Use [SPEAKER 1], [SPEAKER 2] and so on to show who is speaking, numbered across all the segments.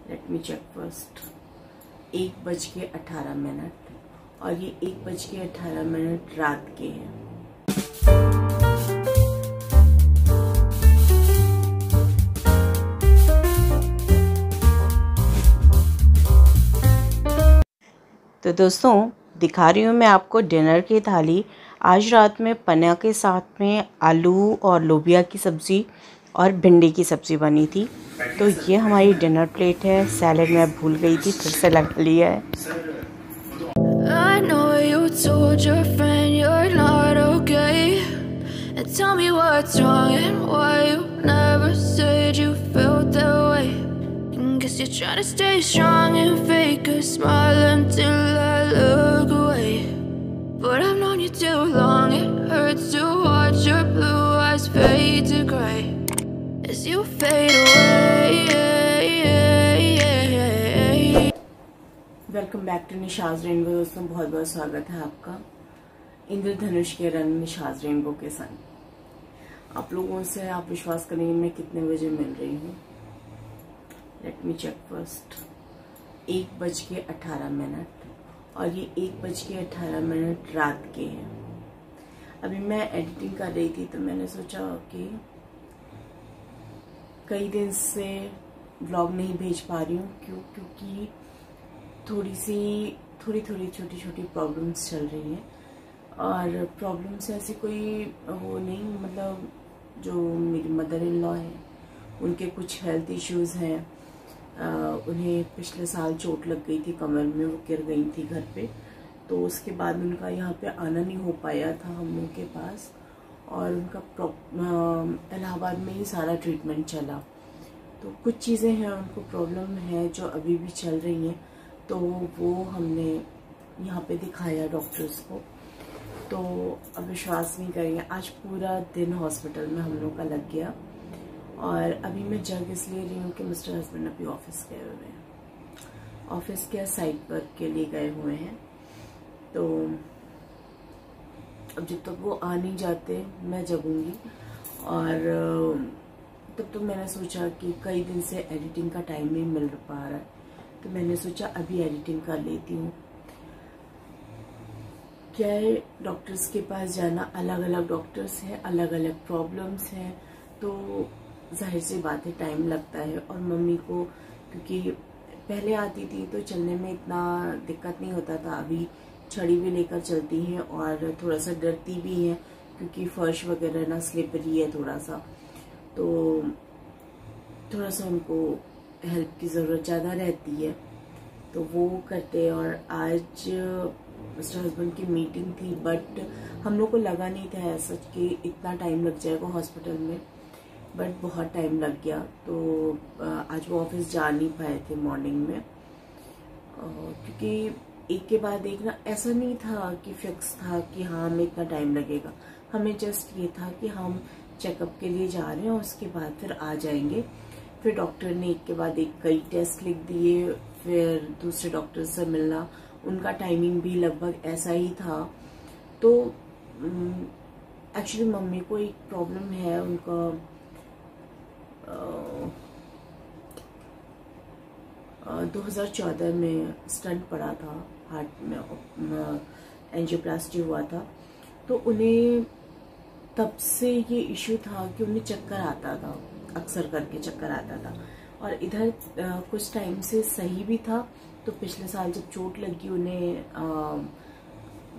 [SPEAKER 1] Let me check first. 1:18 और ये 1:18 रात के हैं। तो दोस्तों दिखा रही हूँ मैं आपको डिनर की थाली। आज रात में पन्ना के साथ में आलू और लोबिया की सब्ज़ी और भिंडी की सब्ज़ी बनी थी। तो ये हमारी डिनर प्लेट है। सैलेड मैं भूल गई थी, फिर से लगा लिया है। I know you told your friend you're not okay, and tell me what's wrong and why you never said you felt that way. And guess you're trying to stay strong and fake a smile until I look away. But I've known you too long, it hurts to watch your blue eyes fade to gray as you fade away. Welcome back to Nisha's rainbow. दोस्तों बहुत बहुत स्वागत है आपका इंद्रधनुष के रंग निशाज rainbow के संग। आप लोगों से आप विश्वास करेंगे मैं कितने बजे मिल रही हूँ। Let me check first. 1:18 और ये 1:18 रात के हैं। अभी मैं एडिटिंग कर रही थी तो मैंने सोचा कि कई दिन से व्लॉग नहीं भेज पा रही हूँ। क्योंकि थोड़ी छोटी छोटी प्रॉब्लम्स चल रही हैं। और प्रॉब्लम्स ऐसी कोई वो नहीं, मतलब जो मेरी मदर इन लॉ है उनके कुछ हेल्थ इश्यूज़ हैं। उन्हें पिछले साल चोट लग गई थी कमर में, वो गिर गई थी घर पे। तो उसके बाद उनका यहाँ पे आना नहीं हो पाया था हम लोग के पास, और उनका इलाहाबाद में ही सारा ट्रीटमेंट चला। तो कुछ चीज़ें हैं, उनको प्रॉब्लम है जो अभी भी चल रही हैं। तो वो हमने यहाँ पे दिखाया डॉक्टर्स को। तो अब विश्वास नहीं करेंगे, आज पूरा दिन हॉस्पिटल में हम लोग का लग गया। और अभी मैं जग इसलिए रही हूँ कि मिस्टर हस्बैंड अभी ऑफिस गए हुए हैं। ऑफिस के साइट वर्क के लिए गए हुए हैं। तो अब जब तक वो आ नहीं जाते मैं जगूंगी। और तब तो मैंने सोचा कि कई दिन से एडिटिंग का टाइम नहीं मिल पा रहा है, तो मैंने सोचा अभी एडिटिंग कर लेती हूँ। क्या है, डॉक्टर्स के पास जाना, अलग अलग डॉक्टर्स हैं, अलग अलग प्रॉब्लम्स हैं, तो जाहिर सी बात है टाइम लगता है। और मम्मी को क्योंकि पहले आती थी तो चलने में इतना दिक्कत नहीं होता था, अभी छड़ी भी लेकर चलती हैं और थोड़ा सा डरती भी हैं क्योंकि फर्श वगैरह ना स्लिपरी है थोड़ा सा। तो थोड़ा सा उनको हेल्प की ज़रूरत ज़्यादा रहती है, तो वो करते। और आज मिस्टर हस्बैंड की मीटिंग थी, बट हम लोग को लगा नहीं था ऐसा कि इतना टाइम लग जाएगा हॉस्पिटल में, बट बहुत टाइम लग गया। तो आज वो ऑफिस जा नहीं पाए थे मॉर्निंग में, क्योंकि एक के बाद एक ना, ऐसा नहीं था कि फिक्स था कि हाँ हमें इतना टाइम लगेगा। हमें जस्ट ये था कि हम चेकअप के लिए जा रहे हैं और उसके बाद फिर आ जाएंगे। फिर डॉक्टर ने एक के बाद एक कई टेस्ट लिख दिए, फिर दूसरे डॉक्टर से मिलना, उनका टाइमिंग भी लगभग ऐसा ही था। तो एक्चुअली मम्मी को एक प्रॉब्लम है, उनका 2014 में स्टंट पड़ा था हार्ट में, एंजियोप्लास्टी हुआ था। तो उन्हें तब से ये इश्यू था कि उन्हें चक्कर आता था, अक्सर करके चक्कर आता था। और इधर कुछ टाइम से सही भी था। तो पिछले साल जब चोट लगी उन्हें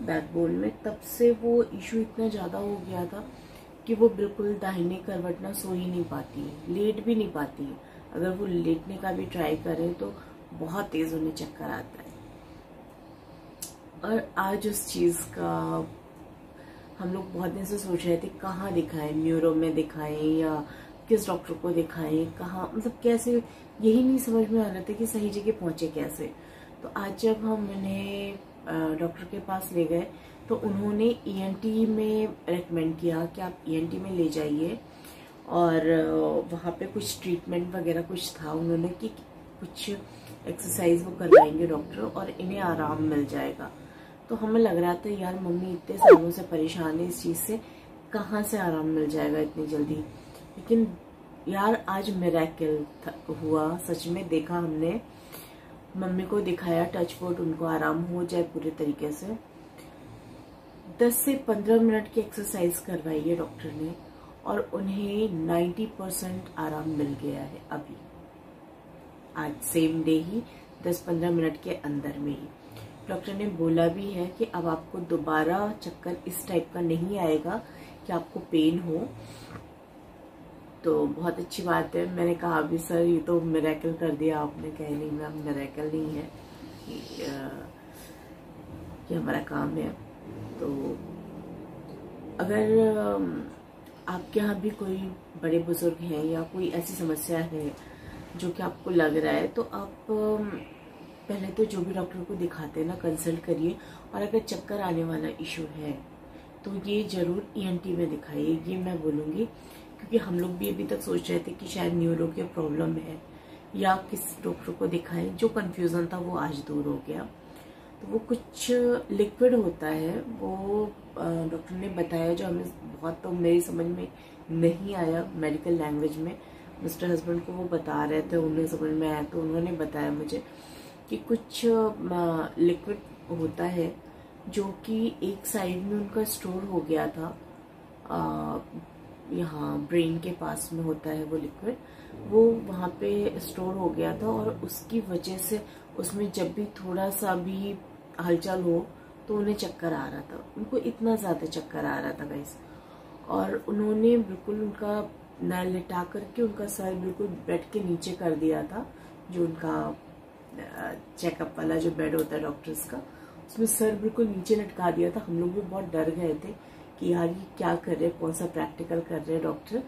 [SPEAKER 1] बैकबोन में, तब से वो इशू इतना ज़्यादा हो गया था कि वो बिल्कुल दाहिने करवट ना सो ही नहीं पाती है, लेट भी नहीं पाती है। अगर वो लेटने का भी ट्राई करें तो बहुत तेज़ उन्हें चक्कर आता है। और आज उस चीज़ का हम लोग बहुत दिन से सोच रहे थे कहाँ दिखाएं, न्यूरो में दिखाएं या किस डॉक्टर को दिखाएं, कहाँ, मतलब कैसे, यही नहीं समझ में आ रहा था कि सही जगह पहुंचे कैसे। तो आज जब हम उन्हें डॉक्टर के पास ले गए तो उन्होंने ईएनटी में रेकमेंड किया कि आप ईएनटी में ले जाइए, और वहाँ पे कुछ ट्रीटमेंट वगैरह कुछ था, उन्होंने कि कुछ एक्सरसाइज वो करवाएंगे डॉक्टर और इन्हें आराम मिल जाएगा। तो हमें लग रहा था यार मम्मी इतने सालों से परेशान है इस चीज़ से, कहाँ से आराम मिल जाएगा इतनी जल्दी। लेकिन यार आज मिरेकल हुआ सच में, देखा हमने, मम्मी को दिखाया, टच वुड उनको आराम हो जाए पूरे तरीके से। 10 से 15 मिनट की एक्सरसाइज करवाई है डॉक्टर ने और उन्हें 90% आराम मिल गया है अभी, आज सेम डे ही 10-15 मिनट के अंदर में ही। डॉक्टर ने बोला भी है कि अब आपको दोबारा चक्कर इस टाइप का नहीं आएगा कि आपको पेन हो, तो बहुत अच्छी बात है। मैंने कहा अभी सर ये तो मिरेकल कर दिया आपने, कहे नहीं मैम मिरेकल नहीं है, ये हमारा काम है। तो अगर आपके यहाँ भी कोई बड़े बुजुर्ग हैं या कोई ऐसी समस्या है जो कि आपको लग रहा है, तो आप पहले तो जो भी डॉक्टर को दिखाते हैं ना कंसल्ट करिए, और अगर चक्कर आने वाला इशू है तो ये जरूर ईएनटी में दिखाइए, ये मैं बोलूँगी। क्योंकि हम लोग भी अभी तक सोच रहे थे कि शायद न्यूरो की प्रॉब्लम है या किस डॉक्टर को दिखाएं, जो कंफ्यूजन था वो आज दूर हो गया। तो वो कुछ लिक्विड होता है, वो डॉक्टर ने बताया, जो हमें बहुत तो मेरी समझ में नहीं आया मेडिकल लैंग्वेज में। मिस्टर हस्बैंड को वो बता रहे थे, उन्हें समझ में आया, तो उन्होंने बताया मुझे कि कुछ लिक्विड होता है जो कि एक साइड में उनका स्टोर हो गया था, यहाँ ब्रेन के पास में होता है वो लिक्विड, वो वहाँ पे स्टोर हो गया था, और उसकी वजह से उसमें जब भी थोड़ा सा भी हलचल हो तो उन्हें चक्कर आ रहा था। उनको इतना ज़्यादा चक्कर आ रहा था गाइस, और उन्होंने बिल्कुल उनका न लिटा करके उनका सर बिल्कुल बेड के नीचे कर दिया था, जो उनका चेकअप वाला जो बेड होता है डॉक्टर्स का, उसमें सर बिल्कुल नीचे लटका दिया था। हम लोग भी बहुत डर गए थे कि यार ये क्या कर रहे, कौन सा प्रैक्टिकल कर रहे हैं डॉक्टर,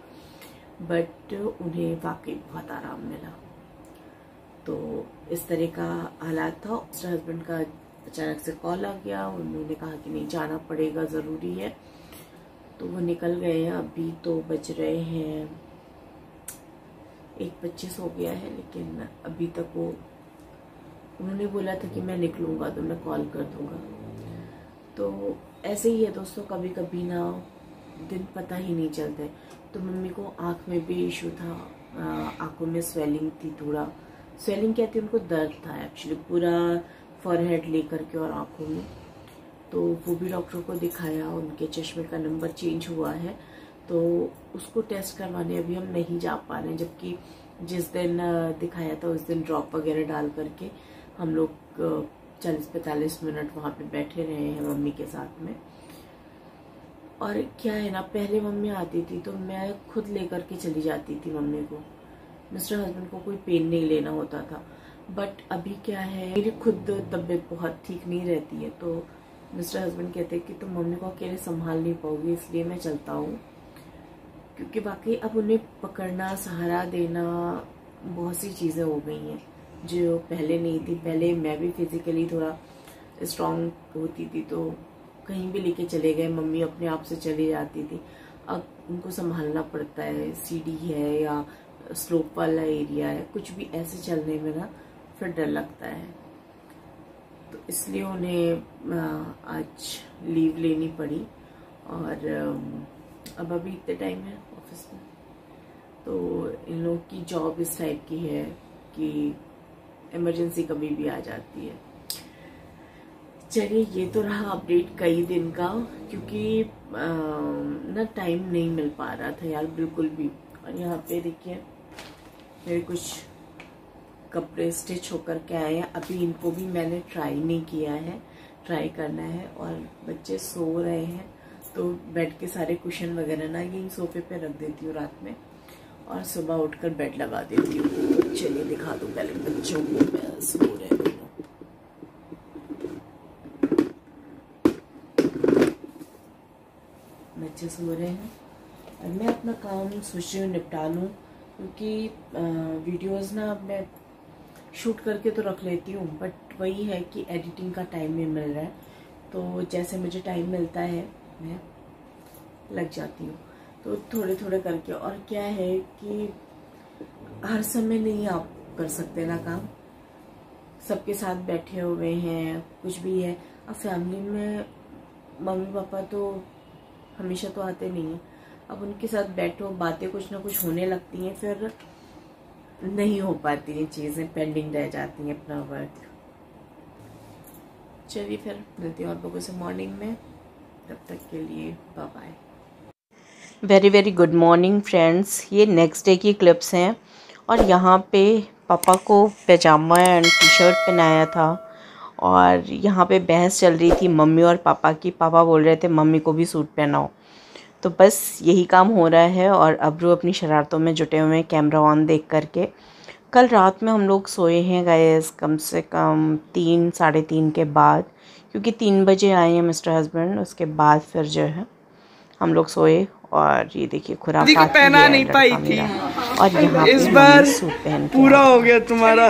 [SPEAKER 1] बट उन्हें वाकई बहुत आराम मिला। तो इस तरह का हालात था। उसके हस्बैंड का अचानक से कॉल आ गया, उन्होंने कहा कि नहीं जाना पड़ेगा, ज़रूरी है, तो वो निकल गए हैं। अभी तो बज रहे हैं 1:25 हो गया है, लेकिन अभी तक वो, उन्होंने बोला था कि मैं निकलूंगा तो मैं कॉल कर दूंगा। तो ऐसे ही है दोस्तों, कभी कभी ना दिन पता ही नहीं चलते। तो मम्मी को आँख में भी इशू था, आँखों में स्वेलिंग थी, थोड़ा स्वेलिंग कहती है, उनको दर्द था एक्चुअली पूरा फॉरहेड लेकर के और आँखों में। तो वो भी डॉक्टर को दिखाया, उनके चश्मे का नंबर चेंज हुआ है, तो उसको टेस्ट करवाने अभी हम नहीं जा पा रहे हैं। जबकि जिस दिन दिखाया था उस दिन ड्रॉप वगैरह डाल करके हम लोग 40-45 मिनट वहाँ पे बैठे रहे हैं मम्मी के साथ में। और क्या है ना, पहले मम्मी आती थी तो मैं खुद लेकर के चली जाती थी मम्मी को, मिस्टर हस्बैंड को कोई पेन नहीं लेना होता था। बट अभी क्या है, मेरी खुद तबीयत बहुत ठीक नहीं रहती है, तो मिस्टर हस्बैंड कहते हैं कि तुम मम्मी को अकेले संभाल नहीं पाओगी, इसलिए मैं चलता हूँ। क्योंकि बाकी अब उन्हें पकड़ना, सहारा देना, बहुत सी चीज़ें हो गई हैं जो पहले नहीं थी। पहले मैं भी फिजिकली थोड़ा स्ट्रांग होती थी, तो कहीं भी लेके चले गए मम्मी अपने आप से चली जाती थी। अब उनको संभालना पड़ता है, सीढ़ी है या स्लोप वाला एरिया है, कुछ भी ऐसे चलने में ना फिर डर लगता है। तो इसलिए उन्हें आज लीव लेनी पड़ी। और अब अभी इतने टाइम है ऑफिस में, तो इन लोग की जॉब इस टाइप की है कि इमरजेंसी कभी भी आ जाती है। चलिए, ये तो रहा अपडेट कई दिन का, क्योंकि ना टाइम नहीं मिल पा रहा था यार बिल्कुल भी। और यहाँ पे देखिए मेरे कुछ कपड़े स्टिच होकर के आए हैं, अभी इनको भी मैंने ट्राई नहीं किया है, ट्राई करना है। और बच्चे सो रहे हैं, तो बेड के सारे कुशन वगैरह ना यही सोफे पे रख देती हूँ रात में, और सुबह उठकर बेड लगा देती हूँ। चलिए दिखा दूँ पहले बच्चों को, सो रहे हैं। बच्चे सो रहे हैं और मैं अपना काम सोच रही हूँ निपटा लूँ, क्योंकि वीडियोस ना मैं शूट करके तो रख लेती हूँ, बट वही है कि एडिटिंग का टाइम नहीं मिल रहा है। तो जैसे मुझे टाइम मिलता है मैं लग जाती हूँ, तो थोड़े थोड़े करके। और क्या है कि हर समय नहीं आप कर सकते ना काम, सबके साथ बैठे हुए हैं, कुछ भी है। अब फैमिली में मम्मी पापा तो हमेशा तो आते नहीं हैं, अब उनके साथ बैठो, बातें कुछ ना कुछ होने लगती हैं, फिर नहीं हो पाती हैं चीज़ें, पेंडिंग रह जाती हैं अपना वर्क। चलिए फिर मिलती हूँ आप लोगों से मॉर्निंग में, तब तक के लिए bye bye. Very very good morning friends. ये नेक्स्ट डे की क्लिप्स हैं और यहाँ पे पापा को पैजामा एंड टी शर्ट पहनाया था और यहाँ पे बहस चल रही थी मम्मी और पापा की। पापा बोल रहे थे मम्मी को भी सूट पहनाओ, तो बस यही काम हो रहा है और अब्रू अपनी शरारतों में जुटे हुए हैं कैमरा ऑन देख करके। कल रात में हम लोग सोए हैं गाइस कम से कम 3 साढ़े 3 के बाद, क्योंकि 3 बजे आए हैं मिस्टर हस्बैंड, उसके बाद फिर जो है हम लोग सोए। और ये देखिए खुराफात
[SPEAKER 2] पहना नहीं पाई थी
[SPEAKER 1] और यहाँ
[SPEAKER 2] इस बार
[SPEAKER 1] सूट पहन के
[SPEAKER 2] पूरा हो गया तुम्हारा।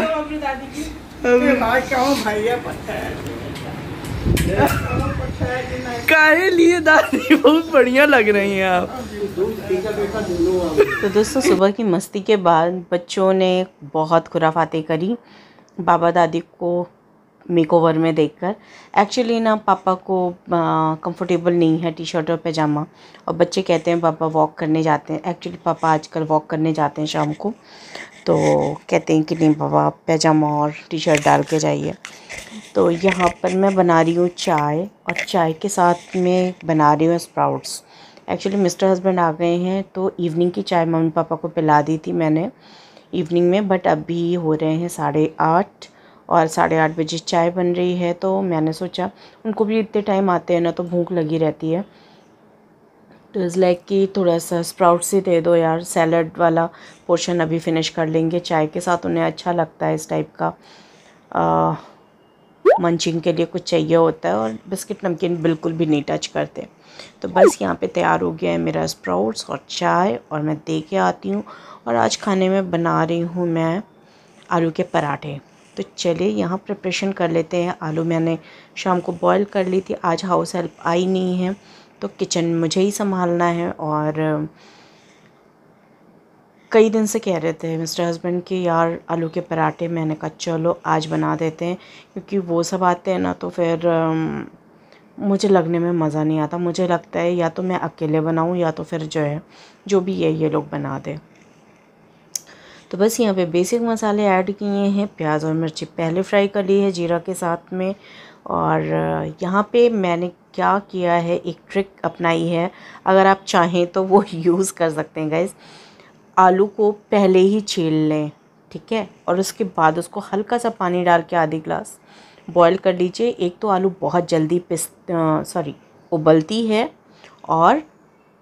[SPEAKER 2] काहे लिए दादी बहुत बढ़िया लग रही हैं आप।
[SPEAKER 1] तो दोस्तों सुबह की मस्ती के बाद बच्चों ने बहुत खुराफातें करी बाबा दादी को मेकओवर में देखकर। एक्चुअली ना पापा को कंफर्टेबल नहीं है टी शर्ट और पैजामा, और बच्चे कहते हैं पापा वॉक करने जाते हैं। एक्चुअली पापा आजकल वॉक करने जाते हैं शाम को, तो कहते हैं कि नहीं पापा पैजामा और टी शर्ट डाल के जाइए। तो यहाँ पर मैं बना रही हूँ चाय और चाय के साथ में बना रही हूँ स्प्राउट्स। एक्चुअली मिस्टर हस्बैंड आ गए हैं तो इवनिंग की चाय मम्मी पापा को पिला दी थी मैंने इवनिंग में, बट अभी हो रहे हैं 8:30 और 8:30 बजे चाय बन रही है। तो मैंने सोचा उनको भी इतने टाइम आते हैं ना तो भूख लगी रहती है, तो इज़ लाइक कि थोड़ा सा स्प्राउट्स ही दे दो यार, सैलड वाला पोर्शन अभी फ़िनिश कर लेंगे। चाय के साथ उन्हें अच्छा लगता है इस टाइप का, मंचिंग के लिए कुछ चाहिए होता है, और बिस्किट नमकीन बिल्कुल भी नहीं टच करते। तो बस यहाँ पे तैयार हो गया है मेरा स्प्राउट्स और चाय, और मैं दे के आती हूँ। और आज खाने में बना रही हूँ मैं आलू के पराठे। तो चलिए यहाँ प्रिपरेशन कर लेते हैं। आलू मैंने शाम को बॉईल कर ली थी, आज हाउस हेल्प आई नहीं है तो किचन मुझे ही संभालना है। और कई दिन से कह रहे थे मिस्टर हस्बैंड कि यार आलू के पराठे, मैंने कहा चलो आज बना देते हैं, क्योंकि वो सब आते हैं ना तो फिर मुझे लगने में मज़ा नहीं आता। मुझे लगता है या तो मैं अकेले बनाऊं या तो फिर जो है जो भी है ये लोग बना दें। तो बस यहाँ पे बेसिक मसाले ऐड किए हैं, प्याज और मिर्ची पहले फ्राई कर ली है जीरा के साथ में। और यहाँ पे मैंने क्या किया है, एक ट्रिक अपनाई है, अगर आप चाहें तो वो यूज़ कर सकते हैं गाइस। आलू को पहले ही छील लें, ठीक है, और उसके बाद उसको हल्का सा पानी डाल के आधी ग्लास बॉईल कर लीजिए। एक तो आलू बहुत जल्दी उबलती है और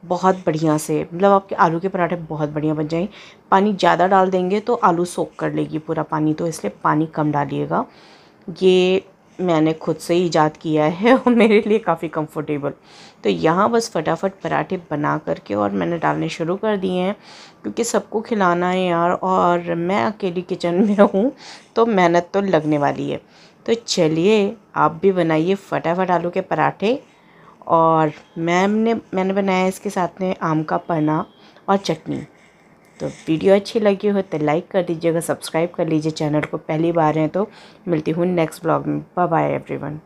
[SPEAKER 1] बहुत बढ़िया से, मतलब आपके आलू के पराठे बहुत बढ़िया बन जाएंगे। पानी ज़्यादा डाल देंगे तो आलू सोख कर लेगी पूरा पानी, तो इसलिए पानी कम डालिएगा। ये मैंने खुद से ही ईजाद किया है और मेरे लिए काफ़ी कंफर्टेबल। तो यहाँ बस फटाफट पराठे बना करके और मैंने डालने शुरू कर दिए हैं, क्योंकि सबको खिलाना है यार, और मैं अकेली किचन में हूँ तो मेहनत तो लगने वाली है। तो चलिए आप भी बनाइए फटाफट आलू के पराठे। और मैंने बनाया इसके साथ में आम का पन्ना और चटनी। तो वीडियो अच्छी लगी हो तो लाइक कर दीजिएगा, सब्सक्राइब कर लीजिए चैनल को, पहली बार हैं तो। मिलती हूँ नेक्स्ट ब्लॉग में। Bye bye everyone.